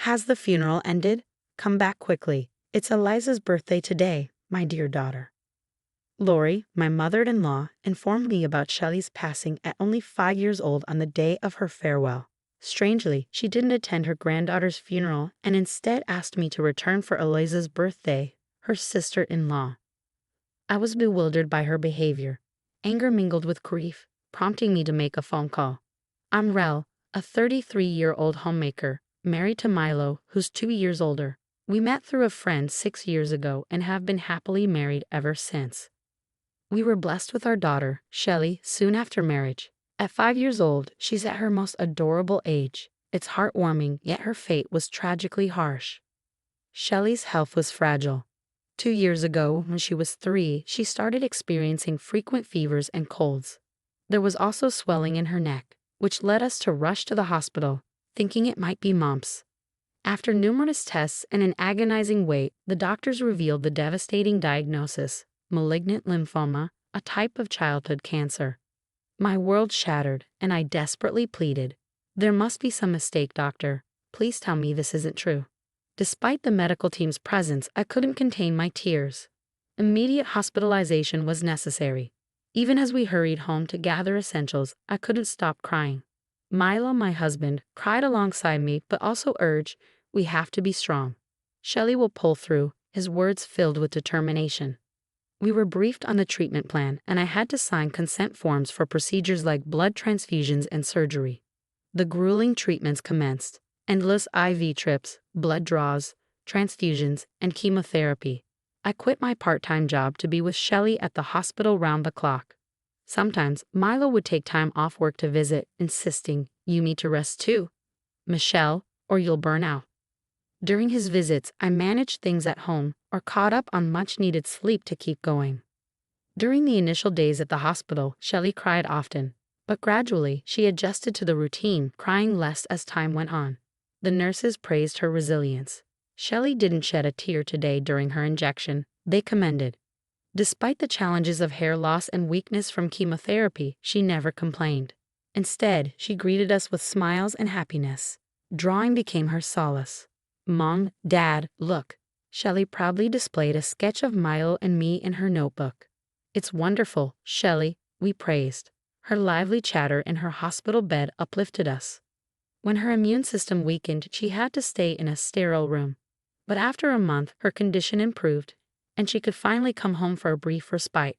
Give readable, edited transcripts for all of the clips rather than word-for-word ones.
Has the funeral ended? Come back quickly. It's Eliza's birthday today, my dear daughter. Lori, my mother-in-law, informed me about Shelley's passing at only 5 years old on the day of her farewell. Strangely, she didn't attend her granddaughter's funeral and instead asked me to return for Eliza's birthday, her sister-in-law. I was bewildered by her behavior. Anger mingled with grief, prompting me to make a phone call. I'm Rel, a 33-year-old homemaker, married to Milo, who's 2 years older. We met through a friend 6 years ago and have been happily married ever since. We were blessed with our daughter, Shelley, soon after marriage. At 5 years old, she's at her most adorable age. It's heartwarming, yet her fate was tragically harsh. Shelley's health was fragile. 2 years ago, when she was 3, she started experiencing frequent fevers and colds. There was also swelling in her neck, which led us to rush to the hospital, thinking it might be mumps. After numerous tests and an agonizing wait, the doctors revealed the devastating diagnosis: malignant lymphoma, a type of childhood cancer. My world shattered, and I desperately pleaded, "There must be some mistake, doctor. Please tell me this isn't true." Despite the medical team's presence, I couldn't contain my tears. Immediate hospitalization was necessary. Even as we hurried home to gather essentials, I couldn't stop crying. Milo, my husband, cried alongside me but also urged, "We have to be strong. Shelley will pull through," his words filled with determination. We were briefed on the treatment plan, and I had to sign consent forms for procedures like blood transfusions and surgery. The grueling treatments commenced: endless IV trips, blood draws, transfusions, and chemotherapy. I quit my part-time job to be with Shelley at the hospital round the clock. Sometimes, Milo would take time off work to visit, insisting, "You need to rest too, Michelle, or you'll burn out." During his visits, I managed things at home or caught up on much-needed sleep to keep going. During the initial days at the hospital, Shelley cried often, but gradually she adjusted to the routine, crying less as time went on. The nurses praised her resilience. Shelley didn't shed a tear today during her injection, they commended. Despite the challenges of hair loss and weakness from chemotherapy, she never complained. Instead, she greeted us with smiles and happiness. Drawing became her solace. "Mom, Dad, look." Shelley proudly displayed a sketch of Milo and me in her notebook. "It's wonderful, Shelley," we praised. Her lively chatter in her hospital bed uplifted us. When her immune system weakened, she had to stay in a sterile room. But after a month, her condition improved, and she could finally come home for a brief respite.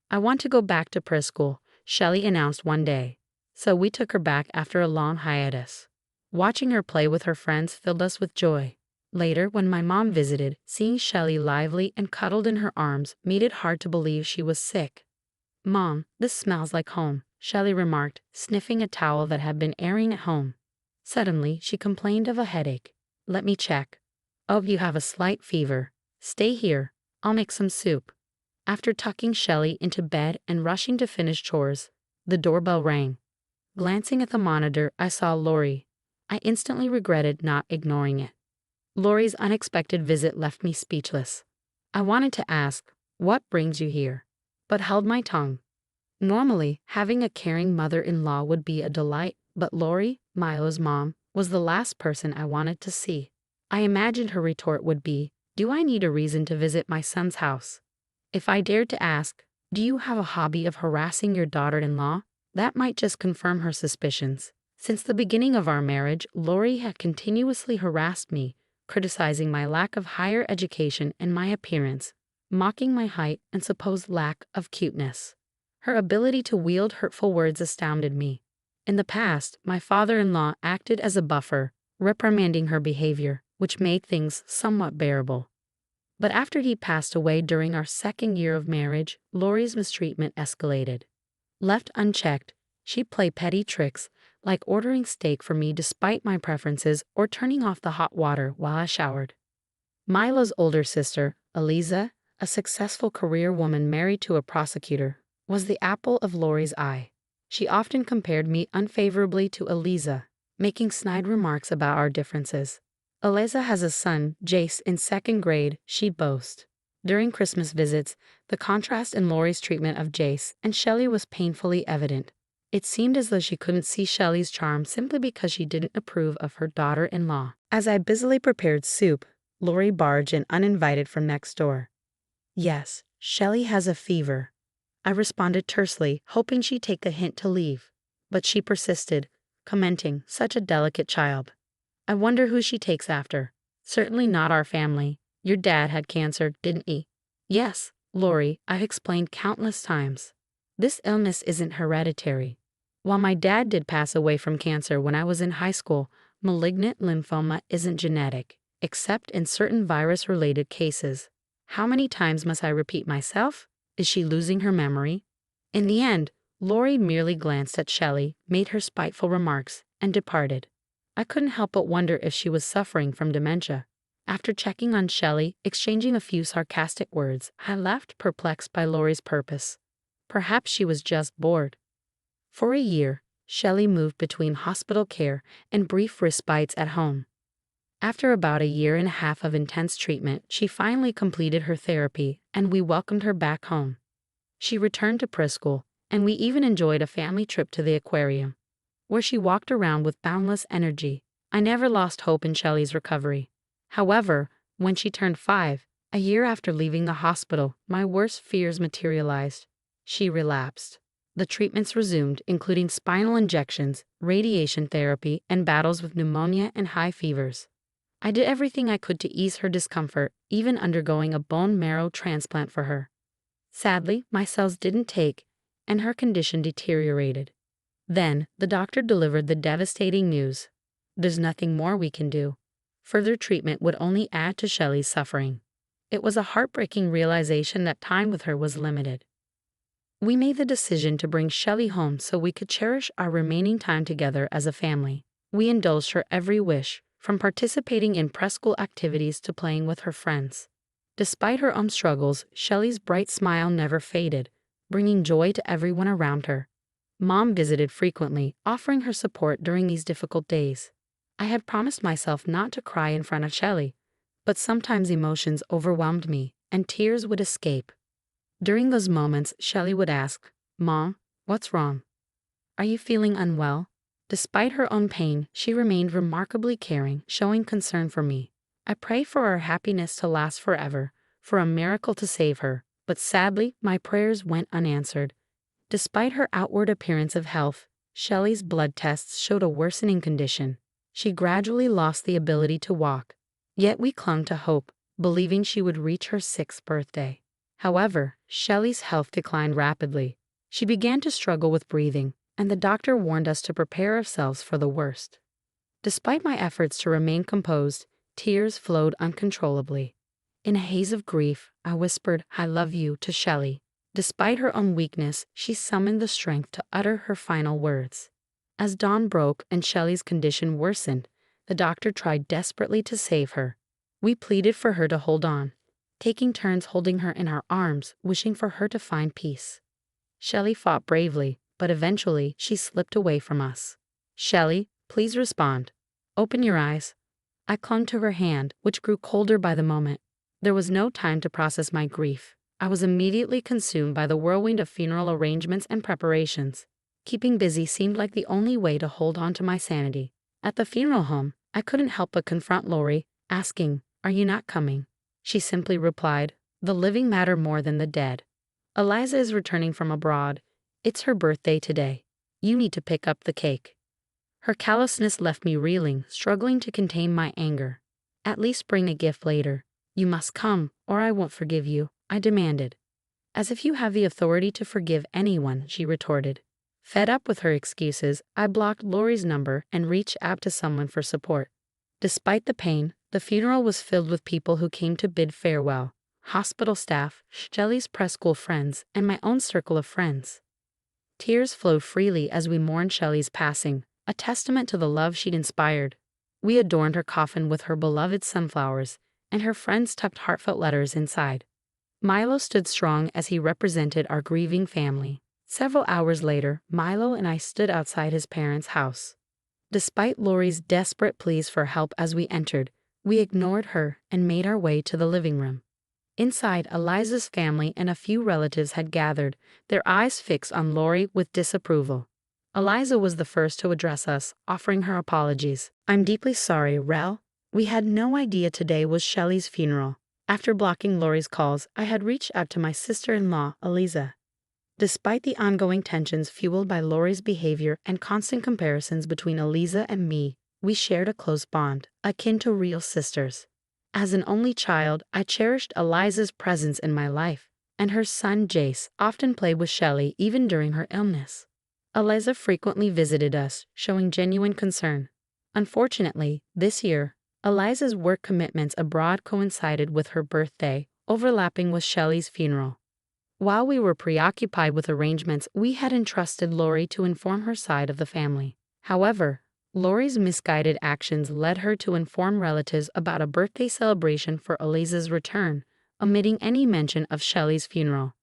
"I want to go back to preschool," Shelley announced one day. So we took her back after a long hiatus. Watching her play with her friends filled us with joy. Later, when my mom visited, seeing Shelley lively and cuddled in her arms made it hard to believe she was sick. "Mom, this smells like home," Shelley remarked, sniffing a towel that had been airing at home. Suddenly, she complained of a headache. "Let me check. Oh, you have a slight fever. Stay here. I'll make some soup." After tucking Shelley into bed and rushing to finish chores, the doorbell rang. Glancing at the monitor, I saw Lori. I instantly regretted not ignoring it. Lori's unexpected visit left me speechless. I wanted to ask, "What brings you here?" but held my tongue. Normally, having a caring mother-in-law would be a delight, but Lori, Milo's mom, was the last person I wanted to see. I imagined her retort would be, "Do I need a reason to visit my son's house?" If I dared to ask, "Do you have a hobby of harassing your daughter-in-law?" that might just confirm her suspicions. Since the beginning of our marriage, Lori had continuously harassed me, criticizing my lack of higher education and my appearance, mocking my height and supposed lack of cuteness. Her ability to wield hurtful words astounded me. In the past, my father-in-law acted as a buffer, reprimanding her behavior, which made things somewhat bearable. But after he passed away during our second year of marriage, Lori's mistreatment escalated. Left unchecked, she'd play petty tricks, like ordering steak for me despite my preferences or turning off the hot water while I showered. Milo's older sister, Eliza, a successful career woman married to a prosecutor, was the apple of Lori's eye. She often compared me unfavorably to Eliza, making snide remarks about our differences. Eliza has a son, Jace, in 2nd grade, she'd boast. During Christmas visits, the contrast in Lori's treatment of Jace and Shelley was painfully evident. It seemed as though she couldn't see Shelley's charm simply because she didn't approve of her daughter-in-law. As I busily prepared soup, Lori barged in uninvited from next door. "Yes, Shelley has a fever," I responded tersely, hoping she'd take a hint to leave. But she persisted, commenting, "Such a delicate child. I wonder who she takes after. Certainly not our family. Your dad had cancer, didn't he?" "Yes, Lori, I've explained countless times. This illness isn't hereditary. While my dad did pass away from cancer when I was in high school, malignant lymphoma isn't genetic, except in certain virus-related cases. How many times must I repeat myself? Is she losing her memory?" In the end, Lori merely glanced at Shelley, made her spiteful remarks, and departed. I couldn't help but wonder if she was suffering from dementia. After checking on Shelley, exchanging a few sarcastic words, I left perplexed by Lori's purpose. Perhaps she was just bored. For a year, Shelley moved between hospital care and brief respites at home. After about a year and a half of intense treatment, she finally completed her therapy, and we welcomed her back home. She returned to preschool, and we even enjoyed a family trip to the aquarium, where she walked around with boundless energy. I never lost hope in Shelley's recovery. However, when she turned 5, a year after leaving the hospital, my worst fears materialized. She relapsed. The treatments resumed, including spinal injections, radiation therapy, and battles with pneumonia and high fevers. I did everything I could to ease her discomfort, even undergoing a bone marrow transplant for her. Sadly, my cells didn't take, and her condition deteriorated. Then, the doctor delivered the devastating news. "There's nothing more we can do. Further treatment would only add to Shelley's suffering." It was a heartbreaking realization that time with her was limited. We made the decision to bring Shelley home so we could cherish our remaining time together as a family. We indulged her every wish, from participating in preschool activities to playing with her friends. Despite her own struggles, Shelley's bright smile never faded, bringing joy to everyone around her. Mom visited frequently, offering her support during these difficult days. I had promised myself not to cry in front of Shelley, but sometimes emotions overwhelmed me, and tears would escape. During those moments, Shelley would ask, "Mom, what's wrong? Are you feeling unwell?" Despite her own pain, she remained remarkably caring, showing concern for me. I pray for her happiness to last forever, for a miracle to save her, but sadly, my prayers went unanswered. Despite her outward appearance of health, Shelley's blood tests showed a worsening condition. She gradually lost the ability to walk. Yet we clung to hope, believing she would reach her 6th birthday. However, Shelley's health declined rapidly. She began to struggle with breathing, and the doctor warned us to prepare ourselves for the worst. Despite my efforts to remain composed, tears flowed uncontrollably. In a haze of grief, I whispered, "I love you," to Shelley. Despite her own weakness, she summoned the strength to utter her final words. As dawn broke and Shelley's condition worsened, the doctor tried desperately to save her. We pleaded for her to hold on, taking turns holding her in our arms, wishing for her to find peace. Shelley fought bravely, but eventually she slipped away from us. "Shelley, please respond. Open your eyes." I clung to her hand, which grew colder by the moment. There was no time to process my grief. I was immediately consumed by the whirlwind of funeral arrangements and preparations. Keeping busy seemed like the only way to hold on to my sanity. At the funeral home, I couldn't help but confront Lori, asking, "Are you not coming?" She simply replied, "The living matter more than the dead. Eliza is returning from abroad. It's her birthday today. You need to pick up the cake." Her callousness left me reeling, struggling to contain my anger. "At least bring a gift later. You must come, or I won't forgive you," I demanded. "As if you have the authority to forgive anyone," she retorted. Fed up with her excuses, I blocked Lori's number and reached out to someone for support. Despite the pain, the funeral was filled with people who came to bid farewell: hospital staff, Shelley's preschool friends, and my own circle of friends. Tears flowed freely as we mourned Shelley's passing, a testament to the love she'd inspired. We adorned her coffin with her beloved sunflowers, and her friends tucked heartfelt letters inside. Milo stood strong as he represented our grieving family. Several hours later, Milo and I stood outside his parents' house. Despite Lori's desperate pleas for help as we entered, we ignored her and made our way to the living room. Inside, Eliza's family and a few relatives had gathered, their eyes fixed on Lori with disapproval. Eliza was the first to address us, offering her apologies. "I'm deeply sorry, Rel. We had no idea today was Shelley's funeral." After blocking Lori's calls, I had reached out to my sister-in-law, Eliza. Despite the ongoing tensions fueled by Lori's behavior and constant comparisons between Eliza and me, we shared a close bond, akin to real sisters. As an only child, I cherished Eliza's presence in my life, and her son Jace often played with Shelley even during her illness. Eliza frequently visited us, showing genuine concern. Unfortunately, this year, Eliza's work commitments abroad coincided with her birthday, overlapping with Shelley's funeral. While we were preoccupied with arrangements, we had entrusted Lori to inform her side of the family. However, Lori's misguided actions led her to inform relatives about a birthday celebration for Eliza's return, omitting any mention of Shelley's funeral.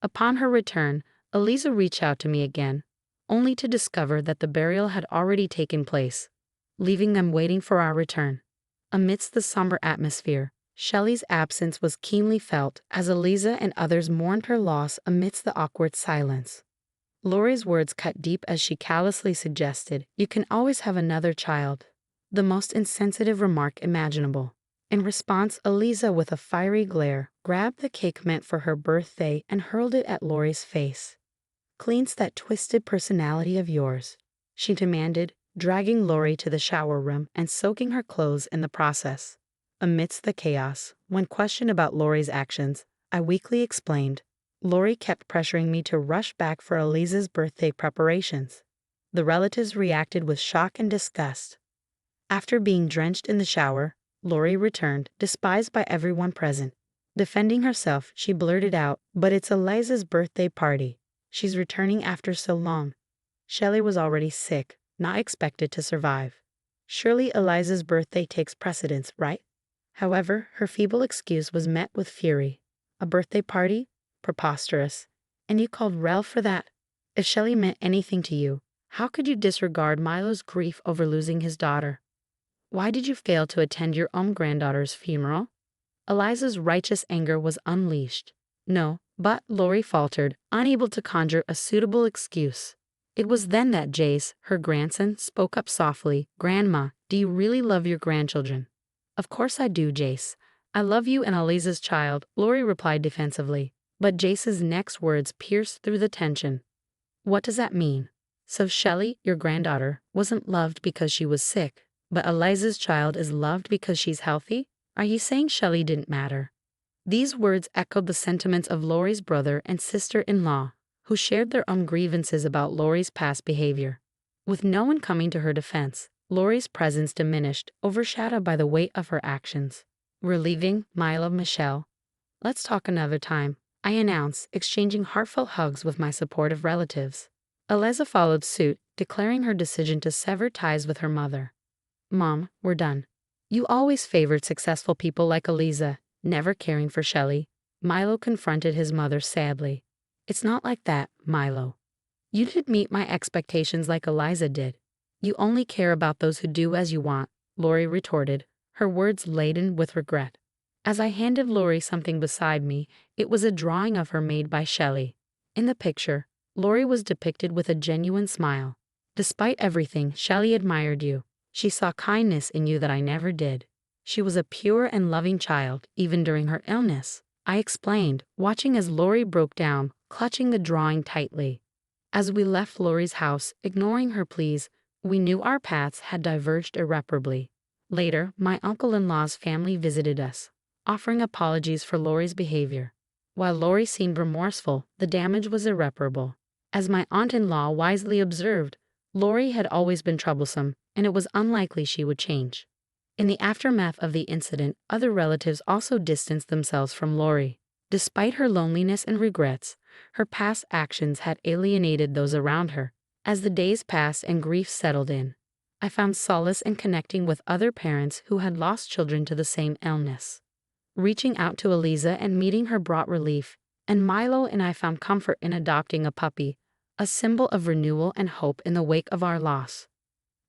Upon her return, Eliza reached out to me again, only to discover that the burial had already taken place, leaving them waiting for our return. Amidst the somber atmosphere, Shelley's absence was keenly felt as Eliza and others mourned her loss amidst the awkward silence. Lori's words cut deep as she callously suggested, "You can always have another child." The most insensitive remark imaginable. In response, Eliza, with a fiery glare, grabbed the cake meant for her birthday and hurled it at Lori's face. "Cleanse that twisted personality of yours," she demanded, dragging Lori to the shower room and soaking her clothes in the process. Amidst the chaos, when questioned about Lori's actions, I weakly explained. Lori kept pressuring me to rush back for Eliza's birthday preparations. The relatives reacted with shock and disgust. After being drenched in the shower, Lori returned, despised by everyone present. Defending herself, she blurted out, "But it's Eliza's birthday party. She's returning after so long. Shelley was already sick, not expected to survive. Surely Eliza's birthday takes precedence, right?" However, her feeble excuse was met with fury. "A birthday party? Preposterous. And you called Rel for that? If Shelley meant anything to you, how could you disregard Milo's grief over losing his daughter? Why did you fail to attend your own granddaughter's funeral?" Eliza's righteous anger was unleashed. "No, but," Lori faltered, unable to conjure a suitable excuse. It was then that Jace, her grandson, spoke up softly. "Grandma, do you really love your grandchildren?" "Of course I do, Jace. I love you and Eliza's child," Lori replied defensively. But Jace's next words pierced through the tension. "What does that mean? So Shelley, your granddaughter, wasn't loved because she was sick, but Eliza's child is loved because she's healthy? Are you saying Shelley didn't matter?" These words echoed the sentiments of Lori's brother and sister-in-law, who shared their own grievances about Lori's past behavior. With no one coming to her defense, Lori's presence diminished, overshadowed by the weight of her actions. "We're leaving, Milo, Michelle. Let's talk another time," I announced, exchanging heartfelt hugs with my supportive relatives. Eliza followed suit, declaring her decision to sever ties with her mother. "Mom, we're done. You always favored successful people like Eliza, never caring for Shelley." Milo confronted his mother sadly. "It's not like that, Milo. You didn't meet my expectations like Eliza did. You only care about those who do as you want," Lori retorted, her words laden with regret. As I handed Lori something beside me, it was a drawing of her made by Shelley. In the picture, Lori was depicted with a genuine smile. "Despite everything, Shelley admired you. She saw kindness in you that I never did. She was a pure and loving child, even during her illness," I explained, watching as Lori broke down, clutching the drawing tightly. As we left Lori's house, ignoring her pleas, we knew our paths had diverged irreparably. Later, my uncle-in-law's family visited us, offering apologies for Lori's behavior. While Lori seemed remorseful, the damage was irreparable. As my aunt-in-law wisely observed, Lori had always been troublesome, and it was unlikely she would change. In the aftermath of the incident, other relatives also distanced themselves from Lori. Despite her loneliness and regrets, her past actions had alienated those around her. As the days passed and grief settled in, I found solace in connecting with other parents who had lost children to the same illness. Reaching out to Eliza and meeting her brought relief, and Milo and I found comfort in adopting a puppy, a symbol of renewal and hope in the wake of our loss.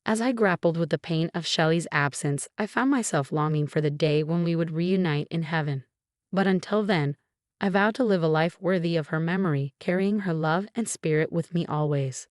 As I grappled with the pain of Shelley's absence, I found myself longing for the day when we would reunite in heaven. But until then, I vowed to live a life worthy of her memory, carrying her love and spirit with me always.